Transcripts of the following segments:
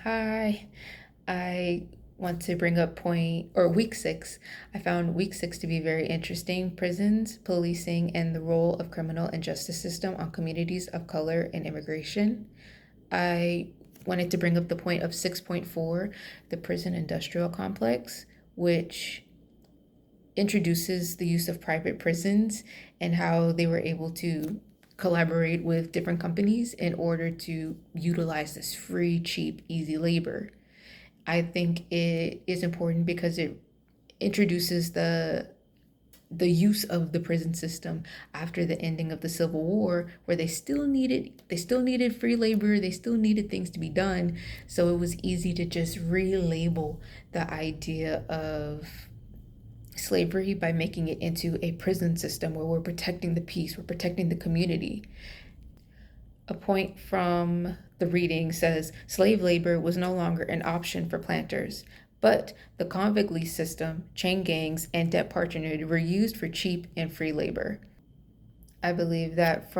Hi, I want to bring up week 6. I found week 6 to be very interesting. Prisons, policing, and the role of criminal and justice system on communities of color and immigration. I wanted to bring up the point of 6.4, the prison industrial complex, which introduces the use of private prisons and how they were able to collaborate with different companies in order to utilize this free, cheap, easy labor. I think it is important because it introduces the use of the prison system after the ending of the Civil War, where they still needed free labor, they still needed things to be done. So it was easy to just relabel the idea of slavery by making it into a prison system where we're protecting the peace, we're protecting the community. A point from the reading says slave labor was no longer an option for planters, but the convict lease system, chain gangs, and debt patronage were used for cheap and free labor. I believe that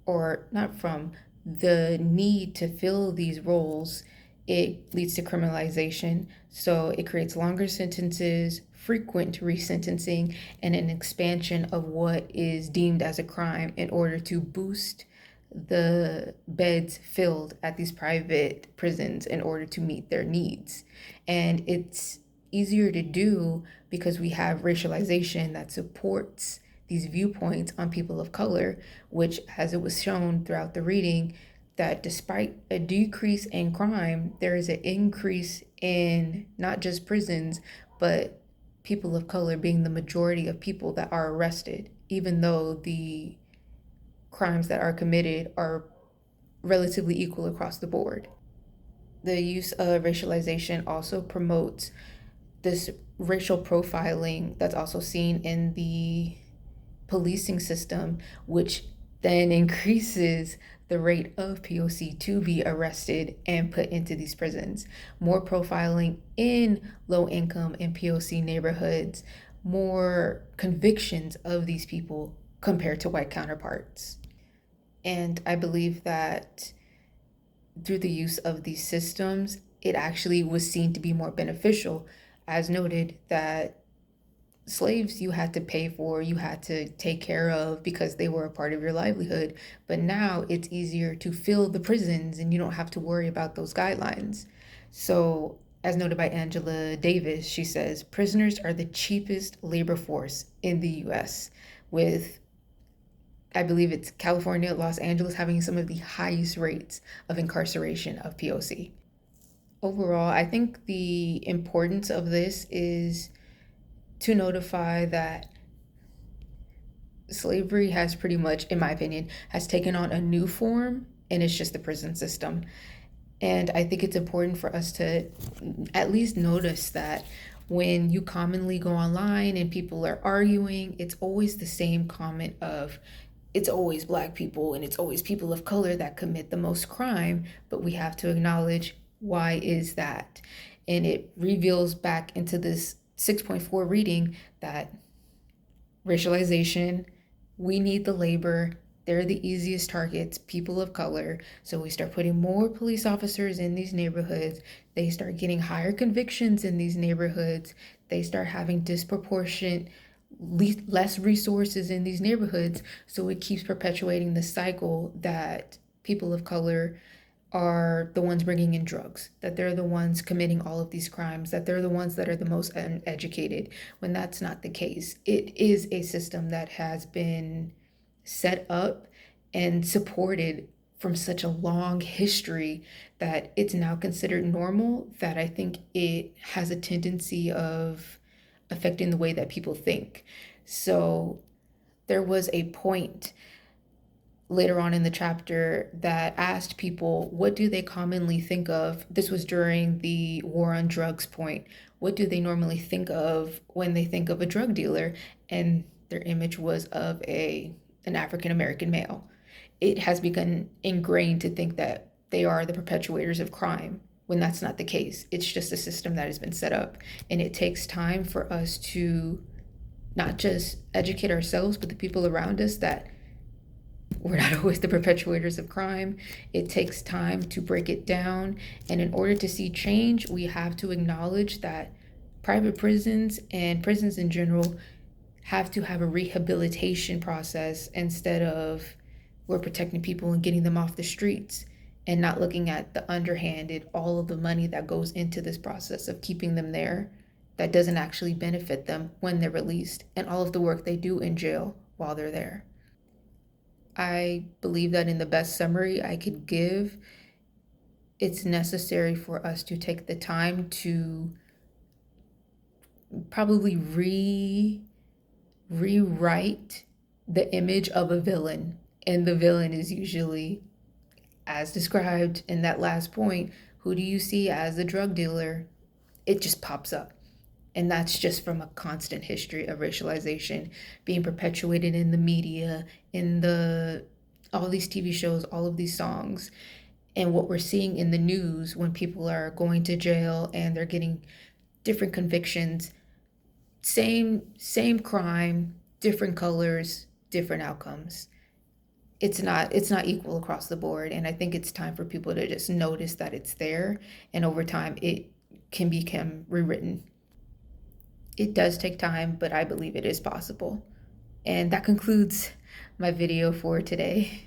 or not from, the need to fill these roles, it leads to criminalization. So it creates longer sentences, frequent resentencing, and an expansion of what is deemed as a crime in order to boost the beds filled at these private prisons in order to meet their needs. And it's easier to do because we have racialization that supports these viewpoints on people of color, which, as it was shown throughout the reading, that despite a decrease in crime, there is an increase in not just prisons, but people of color being the majority of people that are arrested, even though the crimes that are committed are relatively equal across the board. The use of racialization also promotes this racial profiling that's also seen in the policing system, which then increases the rate of POC to be arrested and put into these prisons. More profiling in low income and POC neighborhoods, more convictions of these people compared to white counterparts. And I believe that through the use of these systems, it actually was seen to be more beneficial, as noted that slaves you had to pay for, you had to take care of because they were a part of your livelihood. But now it's easier to fill the prisons and you don't have to worry about those guidelines. So, as noted by Angela Davis, she says prisoners are the cheapest labor force in the US, with I believe it's California, Los Angeles having some of the highest rates of incarceration of POC. Overall, I think the importance of this is to notify that slavery has pretty much, in my opinion, has taken on a new form, and it's just the prison system. And I think it's important for us to at least notice that when you commonly go online and people are arguing, it's always the same comment of it's always black people and it's always people of color that commit the most crime, but we have to acknowledge why is that? And it reveals back into this 6.4 reading that racialization, we need the labor, they're the easiest targets, people of color. So we start putting more police officers in these neighborhoods. They start getting higher convictions in these neighborhoods. They start having disproportionate, less resources in these neighborhoods. So it keeps perpetuating the cycle that people of color are the ones bringing in drugs, that they're the ones committing all of these crimes, that they're the ones that are the most uneducated, when that's not the case. It is a system that has been set up and supported from such a long history that it's now considered normal, that I think it has a tendency of affecting the way that people think. So there was a point later on in the chapter that asked people, what do they commonly think of? This was during the war on drugs point. What do they normally think of when they think of a drug dealer? And their image was of an African American male. It has become ingrained to think that they are the perpetuators of crime when that's not the case. It's just a system that has been set up. And it takes time for us to not just educate ourselves, but the people around us that We're not always the perpetuators of crime. It takes time to break it down. And in order to see change, we have to acknowledge that private prisons and prisons in general have to have a rehabilitation process instead of we're protecting people and getting them off the streets and not looking at the underhanded, all of the money that goes into this process of keeping them there that doesn't actually benefit them when they're released and all of the work they do in jail while they're there. I believe that in the best summary I could give, it's necessary for us to take the time to probably rewrite the image of a villain. And the villain is usually, as described in that last point, who do you see as a drug dealer? It just pops up. And that's just from a constant history of racialization being perpetuated in the media, in the all these TV shows, all of these songs, and what we're seeing in the news when people are going to jail and they're getting different convictions, same crime, different colors, different outcomes. It's not equal across the board, and I think it's time for people to just notice that it's there, and over time it can become rewritten. It does take time, but I believe it is possible. And that concludes my video for today.